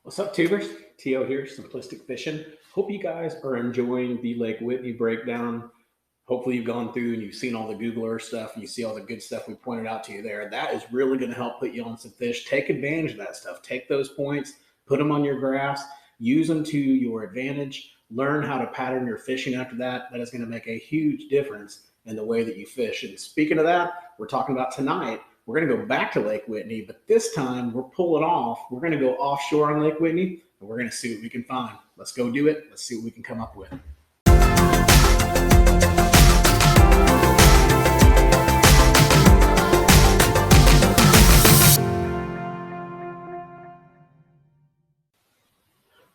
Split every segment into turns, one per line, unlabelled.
What's up, tubers? T.O. here, Simplistic Fishing. Hope you guys are enjoying the Lake Whitney breakdown. Hopefully you've gone through and you've seen all the Google Earth stuff and you see all the good stuff we pointed out to you there. That is really going to help put you on some fish. Take advantage of that stuff. Take those points, put them on your graphs, use them to your advantage. Learn how to pattern your fishing after that. That is going to make a huge difference in the way that you fish. And speaking of that, we're talking about tonight. We're going to go back to Lake Whitney, but this time we're pulling off. We're going to go offshore on Lake Whitney, and we're going to see what we can find. Let's go do it. Let's see what we can come up with.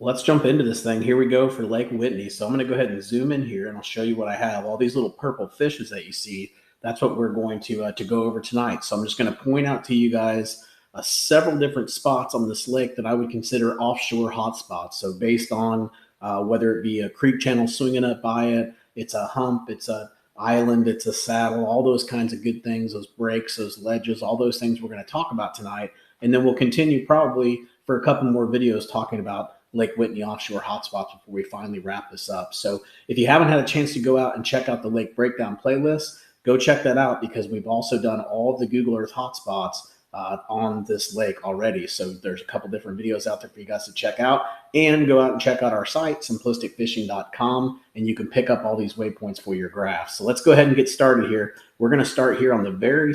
Let's jump into this thing. Here we go for Lake Whitney. So I'm going to go ahead and zoom in here, and I'll show you what I have. All these little purple fishes that you see, that's what we're going to go over tonight. So I'm just going to point out to you guys several different spots on this lake that I would consider offshore hotspots. So based on whether it be a creek channel swinging up by it, it's a hump, it's a island, it's a saddle, all those kinds of good things, those breaks, those ledges, all those things we're going to talk about tonight. And then we'll continue probably for a couple more videos talking about Lake Whitney offshore hotspots before we finally wrap this up. So if you haven't had a chance to go out and check out the lake breakdown playlist, go check that out because we've also done all of the Google Earth hotspots on this lake already. So there's a couple different videos out there for you guys to check out, and go out and check out our site, simplisticfishing.com, and you can pick up all these waypoints for your graphs. So let's go ahead and get started here. We're going to start here on the very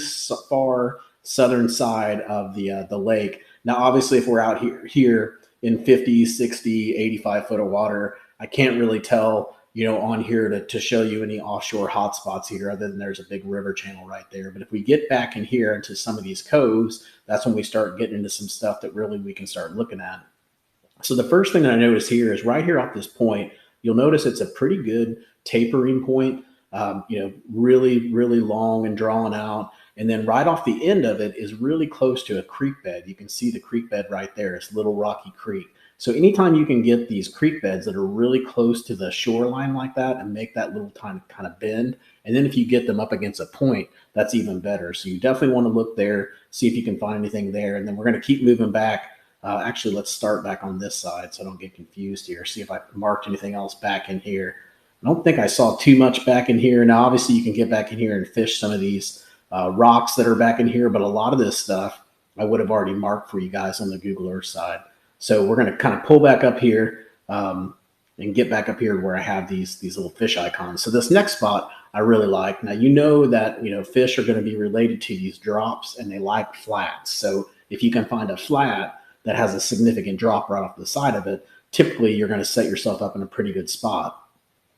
far southern side of the lake. Now, obviously, if we're out here in 50, 60, 85 foot of water, I can't really tell, on here to show you any offshore hotspots here other than there's a big river channel right there. But if we get back in here into some of these coves, that's when we start getting into some stuff that really we can start looking at. So the first thing that I notice here is right here off this point, you'll notice it's a pretty good tapering point, really, really long and drawn out. And then right off the end of it is really close to a creek bed. You can see the creek bed right there. It's Little Rocky Creek. So anytime you can get these creek beds that are really close to the shoreline like that and make that little kind of bend, and then if you get them up against a point, that's even better. So you definitely want to look there, see if you can find anything there. And then we're going to keep moving back. Actually, let's start back on this side so I don't get confused here. See if I marked anything else back in here. I don't think I saw too much back in here. Now, obviously, you can get back in here and fish some of these rocks that are back in here, but a lot of this stuff I would have already marked for you guys on the Google Earth side. So we're going to kind of pull back up here and get back up here where I have these little fish icons. So this next spot I really like. Now, that fish are going to be related to these drops, and they like flats. So if you can find a flat that has a significant drop right off the side of it, typically you're going to set yourself up in a pretty good spot.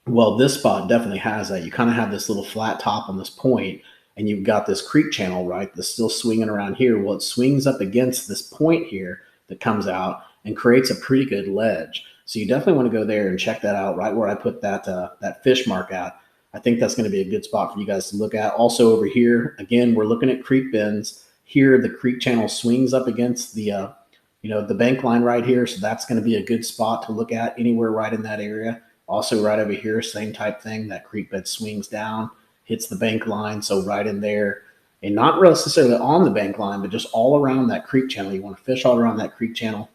Well, this spot definitely has that. You kind of have this little flat top on this point, and you've got this creek channel, right, that's still swinging around here. Well, it swings up against this point here that comes out and creates a pretty good ledge. So you definitely want to go there and check that out right where I put that fish mark at. I think that's going to be a good spot for you guys to look at. Also over here, again, we're looking at creek bends. Here, the creek channel swings up against the bank line right here. So that's going to be a good spot to look at anywhere right in that area. Also right over here, same type thing. That creek bed swings down, hits the bank line. So right in there, and not necessarily on the bank line, but just all around that creek channel. You want to fish all around that creek channel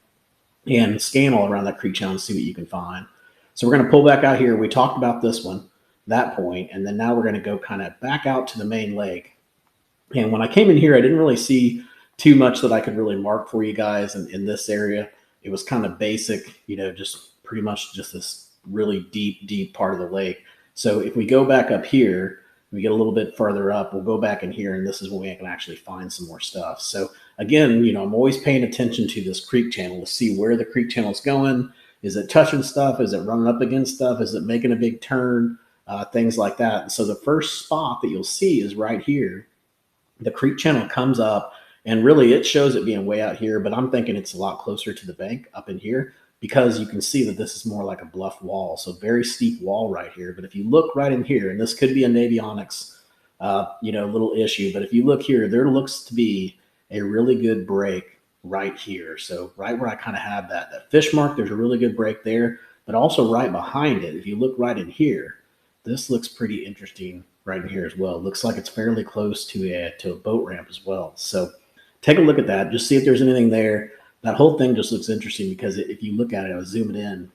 and scan all around that creek channel and see what you can find. So we're going to pull back out here. We talked about this one, that point, and then now we're going to go kind of back out to the main lake. And when I came in here, I didn't really see too much that I could really mark for you guys in this area. It was kind of basic, just pretty much just this really deep part of the lake. So if we go back up here, we get a little bit further up, we'll go back in here, and this is when we can actually find some more stuff. So again, I'm always paying attention to this creek channel to see where the creek channel is going. Is it touching stuff? Is it running up against stuff? Is it making a big turn? Things like that. And so the first spot that you'll see is right here. The creek channel comes up, and really it shows it being way out here, but I'm thinking it's a lot closer to the bank up in here, because you can see that this is more like a bluff wall. So very steep wall right here. But if you look right in here, and this could be a Navionics, little issue, but if you look here, there looks to be a really good break right here. So right where I kind of have that fish mark, there's a really good break there, but also right behind it, if you look right in here, this looks pretty interesting right in here as well. It looks like it's fairly close to a boat ramp as well. So take a look at that, just see if there's anything there. That whole thing just looks interesting because if you look at it, I was zooming in,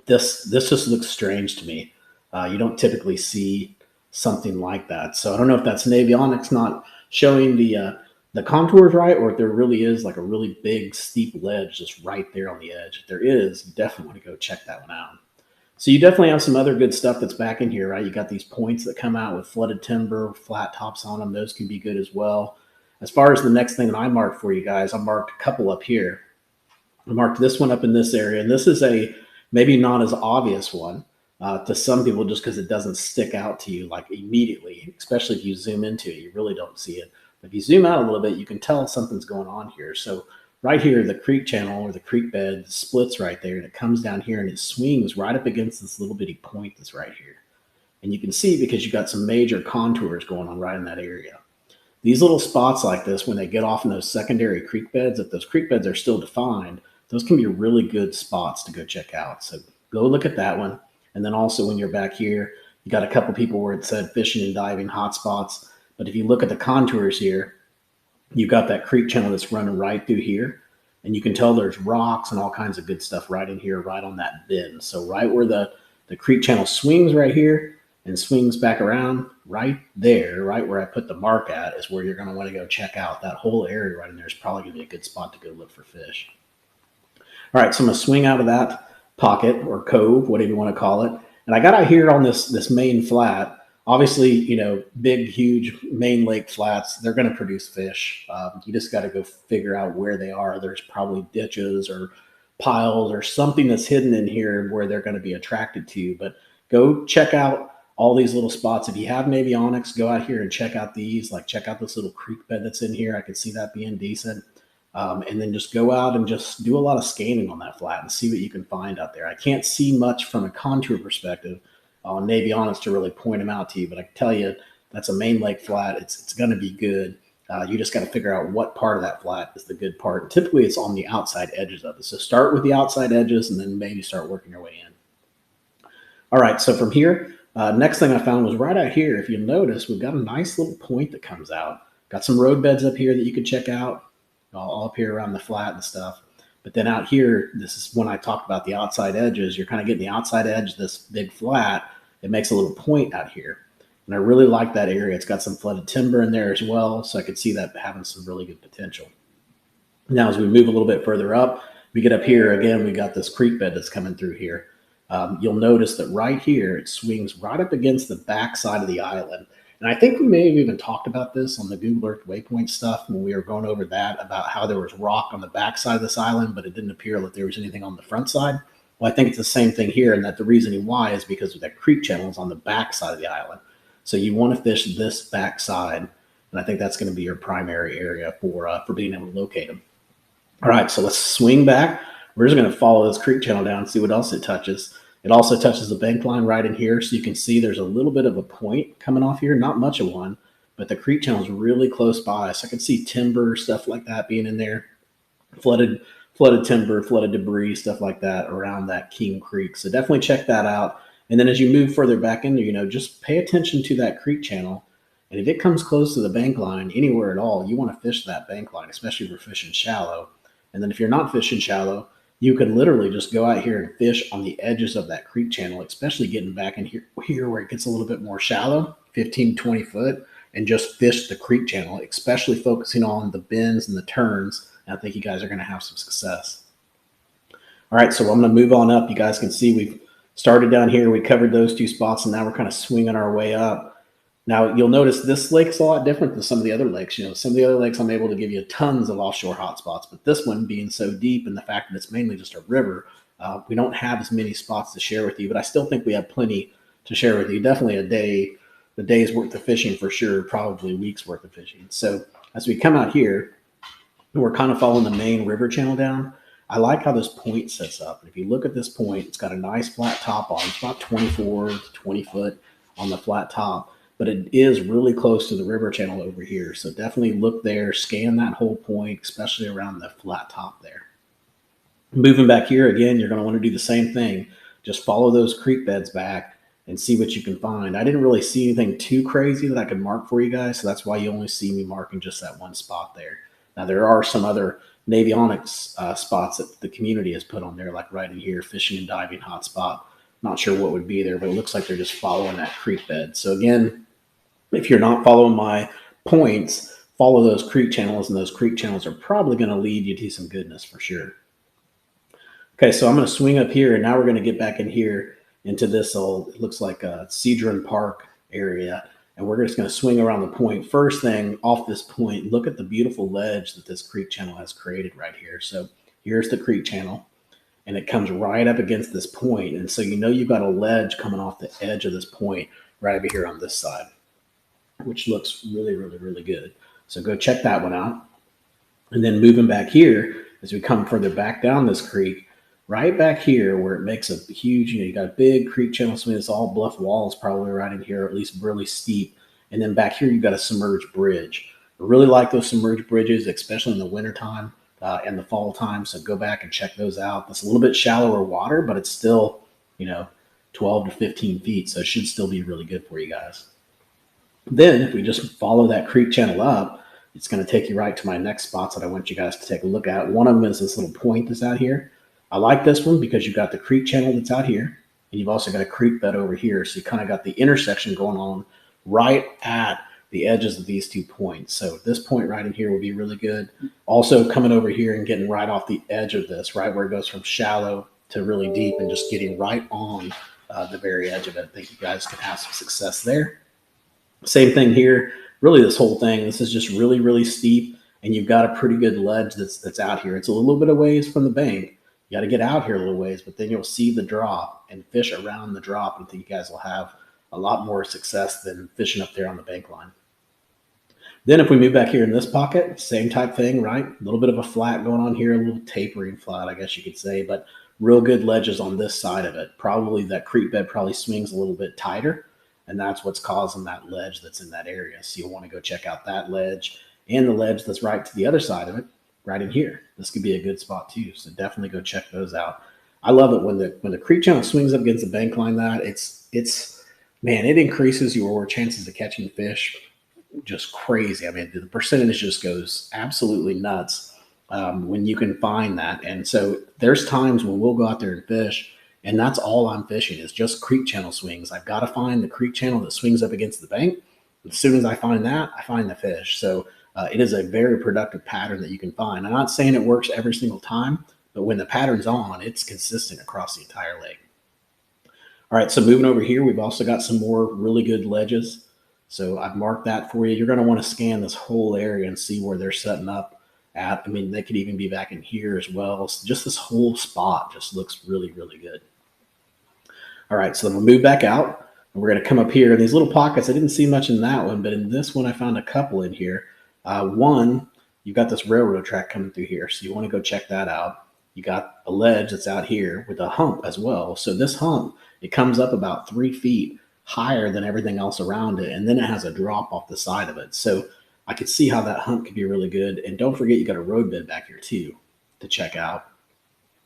this just looks strange to me. You don't typically see something like that. So I don't know if that's Navionics not showing the contours right, or if there really is like a really big steep ledge just right there on the edge. If there is, you definitely want to go check that one out. So you definitely have some other good stuff that's back in here, right? You got these points that come out with flooded timber, flat tops on them. Those can be good as well. As far as the next thing that I marked for you guys, I marked a couple up here. I marked this one up in this area, and this is a maybe not as obvious one to some people just because it doesn't stick out to you like immediately, especially if you zoom into it, you really don't see it. But if you zoom out a little bit, you can tell something's going on here. So right here, the creek channel or the creek bed splits right there, and it comes down here and it swings right up against this little bitty point that's right here. And you can see because you got some major contours going on right in that area. These little spots like this, when they get off in those secondary creek beds, if those creek beds are still defined, those can be really good spots to go check out. So go look at that one. And then also when you're back here, you got a couple people where it said fishing and diving hotspots. But if you look at the contours here, you've got that creek channel that's running right through here. And you can tell there's rocks and all kinds of good stuff right in here, right on that bend. So right where the creek channel swings right here and swings back around, right there, right where I put the mark at, is where you're going to want to go check out. That whole area right in there is probably going to be a good spot to go look for fish. All right, so I'm going to swing out of that pocket or cove, whatever you want to call it. And I got out here on this main flat. Obviously, you know, big, huge main lake flats, they're going to produce fish. You just got to go figure out where they are. There's probably ditches or piles or something that's hidden in here where they're going to be attracted to. But go check out all these little spots. If you have Navionics, go out here and check out these. Like check out this little creek bed that's in here. I can see that being decent. And then just go out and just do a lot of scanning on that flat and see what you can find out there. I can't see much from a contour perspective on Navionics to really point them out to you, but I can tell you that's a main lake flat. It's going to be good. You just got to figure out what part of that flat is the good part. And typically it's on the outside edges of it. So start with the outside edges and then maybe start working your way in. All right, so from here, next thing I found was right out here. If you notice, we've got a nice little point that comes out. Got some road beds up here that you can check out, all up here around the flat and stuff. But then out here, this is when I talked about the outside edges. You're kind of getting the outside edge of this big flat. It makes a little point out here. And I really like that area. It's got some flooded timber in there as well, so I could see that having some really good potential. Now, as we move a little bit further up, we get up here, again, we got this creek bed that's coming through here. You'll notice that right here, it swings right up against the back side of the island. And I think we may have even talked about this on the Google Earth waypoint stuff when we were going over that, about how there was rock on the back side of this island, but it didn't appear that there was anything on the front side. Well, I think it's the same thing here, and that the reasoning why is because of that creek channel is on the back side of the island. So you want to fish this back side, and I think that's going to be your primary area for being able to locate them. All right, so let's swing back. We're just going to follow this creek channel down and see what else it touches. It also touches the bank line right in here, so you can see there's a little bit of a point coming off here, not much of one, but the creek channel is really close by, so I can see timber, stuff like that being in there, flooded timber, flooded debris, stuff like that around that King Creek. So definitely check that out. And then as you move further back in there, just pay attention to that creek channel. And if it comes close to the bank line anywhere at all, you want to fish that bank line, especially if you're fishing shallow. And then if you're not fishing shallow, you could literally just go out here and fish on the edges of that creek channel, especially getting back in here where it gets a little bit more shallow, 15, 20 foot, and just fish the creek channel, especially focusing on the bends and the turns. And I think you guys are going to have some success. All right, so I'm going to move on up. You guys can see we've started down here. We covered those two spots, and now we're kind of swinging our way up. Now, you'll notice this lake's a lot different than some of the other lakes. Some of the other lakes I'm able to give you tons of offshore hotspots, but this one being so deep and the fact that it's mainly just a river, we don't have as many spots to share with you, but I still think we have plenty to share with you. Definitely a day's worth of fishing for sure, probably a week's worth of fishing. So as we come out here, we're kind of following the main river channel down. I like how this point sets up. If you look at this point, it's got a nice flat top on. It's about 24 to 20 foot on the flat top. But it is really close to the river channel over here. So definitely look there, scan that whole point, especially around the flat top there. Moving back here again, you're going to want to do the same thing. Just follow those creek beds back and see what you can find. I didn't really see anything too crazy that I could mark for you guys, so that's why you only see me marking just that one spot there. Now, there are some other avionics spots that the community has put on there, like right in here, fishing and diving hotspot. Not sure what would be there, but it looks like they're just following that creek bed. So again, if you're not following my points, follow those creek channels, and those creek channels are probably going to lead you to some goodness for sure. Okay, so I'm going to swing up here, and now we're going to get back in here into this old, it looks like a Cedron Park area, and we're just going to swing around the point. First thing off this point, look at the beautiful ledge that this creek channel has created right here. So here's the creek channel, and it comes right up against this point, and so you know you've got a ledge coming off the edge of this point right over here on this side, which looks really, really, really good. So go check that one out. And then moving back here, as we come further back down this creek, right back here where it makes a huge, you got a big creek channel swing. It's all bluff walls probably right in here, or at least really steep. And then back here, you've got a submerged bridge. I really like those submerged bridges, especially in the wintertime and the fall time. So go back and check those out. It's a little bit shallower water, but it's still, 12 to 15 feet. So it should still be really good for you guys. Then if we just follow that creek channel up, it's going to take you right to my next spots that I want you guys to take a look at. One of them is this little point that's out here. I like this one because you've got the creek channel that's out here, and you've also got a creek bed over here. So you kind of got the intersection going on right at the edges of these 2 points. So this point right in here will be really good. Also coming over here and getting right off the edge of this, right where it goes from shallow to really deep, and just getting right on the very edge of it. I think you guys can have some success there. Same thing here. Really, this whole thing, this is just really, really steep, and you've got a pretty good ledge that's out here. It's a little bit of ways from the bank. You got to get out here a little ways, but then you'll see the drop and fish around the drop, and I think you guys will have a lot more success than fishing up there on the bank line. Then if we move back here in this pocket, same type thing, right? A little bit of a flat going on here, a little tapering flat, I guess you could say, but real good ledges on this side of it. Probably that creek bed probably swings a little bit tighter, and that's what's causing that ledge that's in that area. So you'll want to go check out that ledge and the ledge that's right to the other side of it, right in here. This could be a good spot too. So definitely go check those out. I love it when the creek channel swings up against the bank line. That it increases your chances of catching fish just crazy. I mean, the percentage just goes absolutely nuts when you can find that. And so there's times when we'll go out there and fish, and that's all I'm fishing is just creek channel swings. I've got to find the creek channel that swings up against the bank. As soon as I find that, I find the fish. So it is a very productive pattern that you can find. I'm not saying it works every single time, but when the pattern's on, it's consistent across the entire lake. All right, so moving over here, we've also got some more really good ledges. So I've marked that for you. You're going to want to scan this whole area and see where they're setting up at. I mean, they could even be back in here as well. So just this whole spot just looks really, really good. All right, so then we'll move back out, and we're going to come up here. In these little pockets, I didn't see much in that one, but in this one, I found a couple in here. One, you've got this railroad track coming through here, so you want to go check that out. You got a ledge that's out here with a hump as well. So this hump, it comes up about 3 feet higher than everything else around it, and then it has a drop off the side of it. So I could see how that hump could be really good. And don't forget, you got a road bed back here too to check out.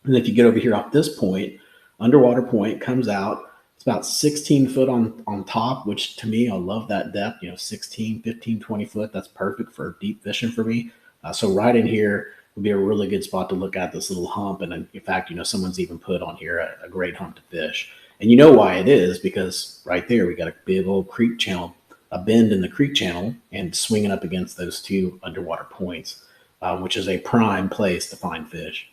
And if you get over here off this point, underwater point comes out. It's about 16 foot on top, which to me, I love that depth, 16, 15, 20 foot. That's perfect for deep fishing for me. So right in here would be a really good spot to look at this little hump. And in fact, someone's even put on here a great hump to fish. And you know why it is, because right there, we got a big old creek channel, a bend in the creek channel, and swinging up against those two underwater points, which is a prime place to find fish.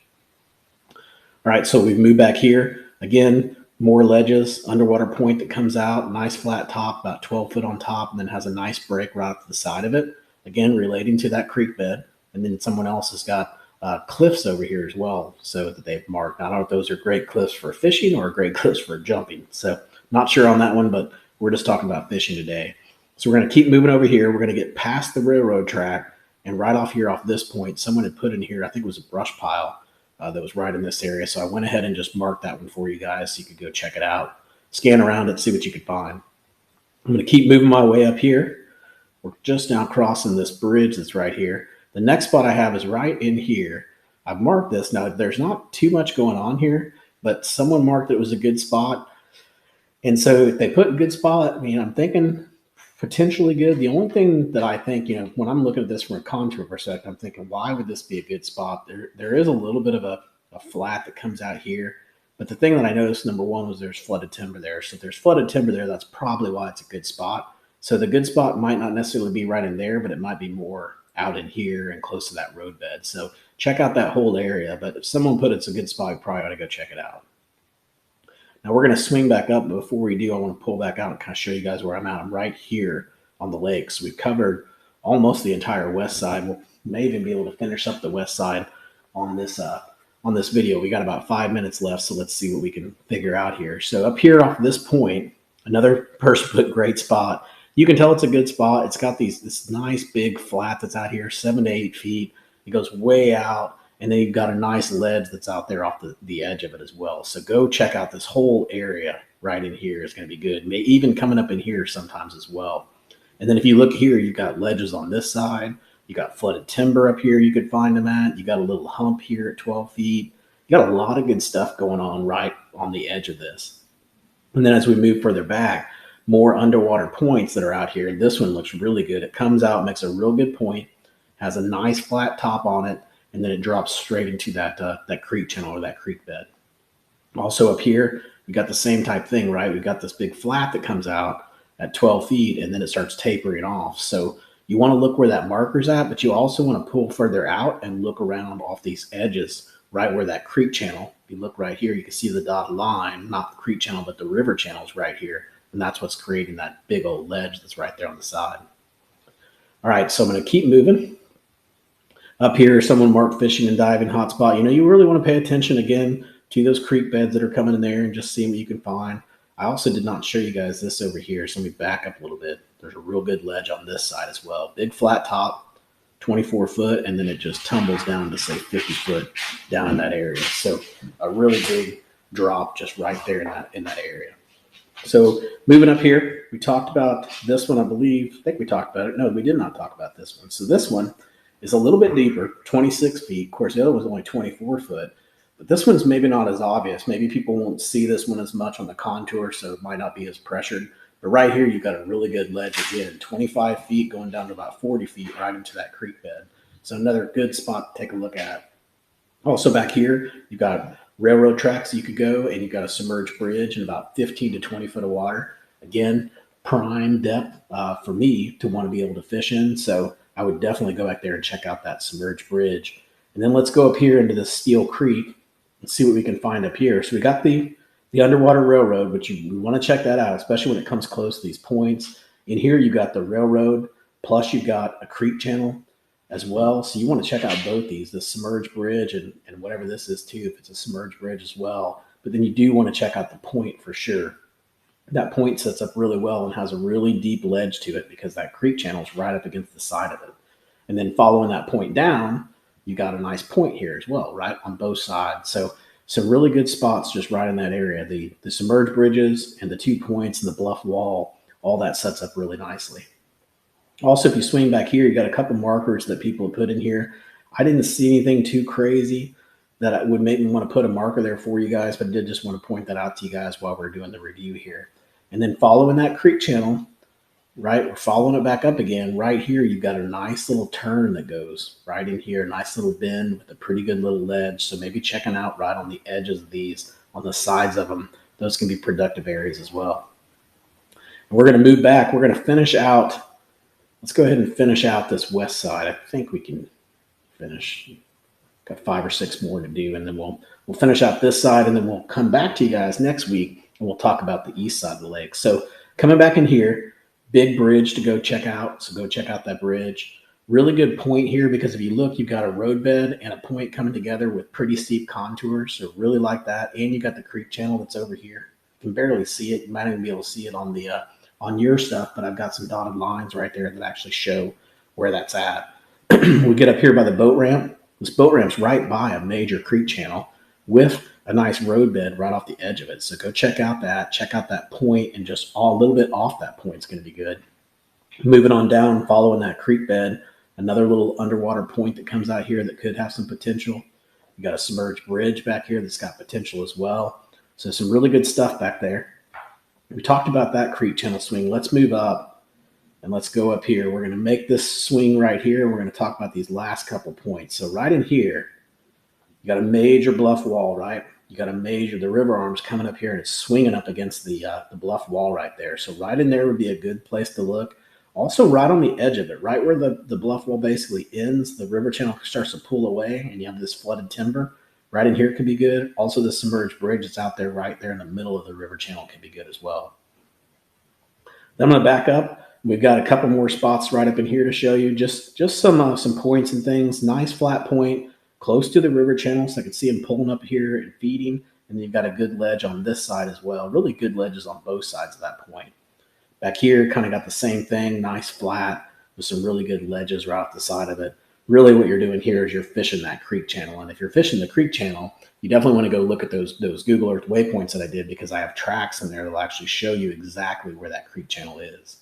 All right, so we've moved back here. Again, more ledges, underwater point that comes out, nice flat top, about 12 foot on top, and then has a nice break right up to the side of it. Again, relating to that creek bed. And then someone else has got cliffs over here as well, so that they've marked. I don't know if those are great cliffs for fishing or great cliffs for jumping. So not sure on that one, but we're just talking about fishing today. So we're going to keep moving over here. We're going to get past the railroad track, and right off here off this point, someone had put in here, I think it was a brush pile that was right in this area. So I went ahead and just marked that one for you guys so you could go check it out, scan around it, see what you could find. I'm going to keep moving my way up here. We're just now crossing this bridge that's right here. The next spot I have is right in here. I've marked this. Now, there's not too much going on here, but someone marked it was a good spot. And so if they put a good spot, I'm thinking Potentially good. The only thing that I think, when I'm looking at this from a contour perspective, I'm thinking, why would this be a good spot? There is a little bit of a flat that comes out here. But the thing that I noticed, number one, was there's flooded timber there. So if there's flooded timber there, that's probably why it's a good spot. So the good spot might not necessarily be right in there, but it might be more out in here and close to that roadbed. So check out that whole area. But if someone put it's a good spot, you probably ought to go check it out. Now we're going to swing back up, but before we do, I want to pull back out and kind of show you guys where I'm at. I'm right here on the lake. So we've covered almost the entire west side. We may even be able to finish up the west side on this video. We got about 5 minutes left, so let's see what we can figure out here. So up here off this point, another person put great spot. You can tell it's a good spot. It's got this nice big flat that's out here, 7 to 8 feet. It goes way out. And then you've got a nice ledge that's out there off the edge of it as well. So go check out this whole area right in here. Is going to be good. Maybe even coming up in here sometimes as well. And then if you look here, you've got ledges on this side. You got flooded timber up here you could find them at. You got a little hump here at 12 feet. You got a lot of good stuff going on right on the edge of this. And then as we move further back, more underwater points that are out here. This one looks really good. It comes out, makes a real good point, has a nice flat top on it, and then it drops straight into that creek channel or that creek bed. Also up here, we got the same type thing, right? We've got this big flat that comes out at 12 feet, and then it starts tapering off. So you want to look where that marker's at, but you also want to pull further out and look around off these edges, right where that creek channel, if you look right here, you can see the dotted line, not the creek channel, but the river channel is right here. And that's what's creating that big old ledge that's right there on the side. All right, so I'm going to keep moving. Up here, someone marked fishing and diving hotspot. You really want to pay attention again to those creek beds that are coming in there and just seeing what you can find. I also did not show you guys this over here, so let me back up a little bit. There's a real good ledge on this side as well. Big flat top, 24 foot, and then it just tumbles down to say 50 foot down in that area. So a really big drop just right there in that area. So moving up here, we talked about this one, I think we talked about it. No, we did not talk about this one. So this one is a little bit deeper, 26 feet. Of course, the other was only 24 foot, but this one's maybe not as obvious. Maybe people won't see this one as much on the contour, so it might not be as pressured. But right here, you've got a really good ledge again, 25 feet going down to about 40 feet right into that creek bed. So another good spot to take a look at. Also back here, you've got railroad tracks you could go, and you've got a submerged bridge in about 15 to 20 foot of water. Again, prime depth for me to want to be able to fish in. So I would definitely go back there and check out that submerged bridge. And then let's go up here into the Steel Creek and see what we can find up here. So we got the underwater railroad, which we want to check that out, especially when it comes close to these points. In here, you got the railroad, plus you've got a creek channel as well. So you want to check out both these, the submerged bridge and whatever this is too, if it's a submerged bridge as well. But then you do want to check out the point for sure. That point sets up really well and has a really deep ledge to it because that creek channel is right up against the side of it. And then following that point down, you got a nice point here as well, right on both sides. So some really good spots just right in that area. The submerged bridges and the 2 points and the bluff wall, all that sets up really nicely. Also, if you swing back here, you got a couple markers that people have put in here. I didn't see anything too crazy that would make me want to put a marker there for you guys, but I did just want to point that out to you guys while we're doing the review here. And then following that creek channel, right, we're following it back up again. Right here, you've got a nice little turn that goes right in here, a nice little bend with a pretty good little ledge. So maybe checking out right on the edges of these, on the sides of them, those can be productive areas as well. And we're going to move back. We're going to finish out. Let's go ahead and finish out this west side. I think we can finish. Got 5 or 6 more to do, and then we'll finish out this side, and then we'll come back to you guys next week and we'll talk about the east side of the lake. So coming back in here, big bridge to go check out. So go check out that bridge. Really good point here because if you look, you've got a roadbed and a point coming together with pretty steep contours. So really like that. And you got the creek channel that's over here. You can barely see it. You might even be able to see it on the on your stuff, but I've got some dotted lines right there that actually show where that's at. We get up here by the boat ramp. This boat ramp's right by a major creek channel with a nice roadbed right off the edge of it. So go check out that point, and just a little bit off that point is going to be good. Moving on down, following that creek bed, another little underwater point that comes out here that could have some potential. You got a submerged bridge back here that's got potential as well. So some really good stuff back there. We talked about that creek channel swing. Let's move up And let's go up here. We're going to make this swing right here. We're going to talk about these last couple points. So right in here, you got a major bluff wall, right? You got a major, the river arm's coming up here and it's swinging up against the bluff wall right there. So right in there would be a good place to look. Also right on the edge of it, right where the bluff wall basically ends, the river channel starts to pull away and you have this flooded timber. Right in here could be good. Also the submerged bridge that's out there right there in the middle of the river channel can be good as well. Then I'm going to back up. We've got a couple more spots right up in here to show you. Just some points and things. Nice flat point close to the river channel, so I can see them pulling up here and feeding. And then you've got a good ledge on this side as well. Really good ledges on both sides of that point. Back here, kind of got the same thing. Nice flat with some really good ledges right off the side of it. Really what you're doing here is you're fishing that creek channel. And if you're fishing the creek channel, you definitely want to go look at those Google Earth waypoints that I did, because I have tracks in there that will actually show you exactly where that creek channel is.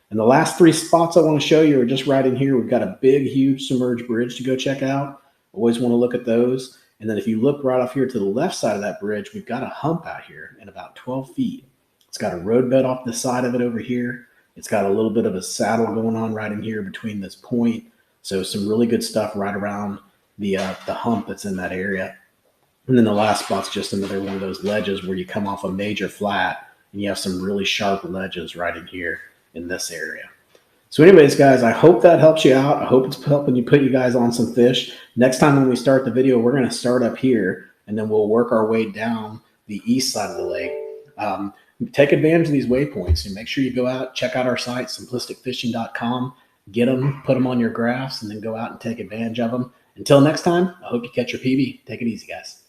And the last three spots I want to show you are just right in here. We've got a big, huge submerged bridge to go check out. Always want to look at those. And then if you look right off here to the left side of that bridge, we've got a hump out here in about 12 feet. It's got a roadbed off the side of it over here. It's got a little bit of a saddle going on right in here between this point. So some really good stuff right around the hump that's in that area. And then the last spot's just another one of those ledges where you come off a major flat and you have some really sharp ledges right in here in this area. So anyways, guys, I hope that helps you out. I hope it's helping you put you guys on some fish. Next time when we start the video, we're going to start up here and then we'll work our way down the east side of the lake. Take advantage of these waypoints and make sure you go out, check out our site, simplisticfishing.com, get them, put them on your graphs, and then go out and take advantage of them. Until next time, I hope you catch your PB. Take it easy, guys.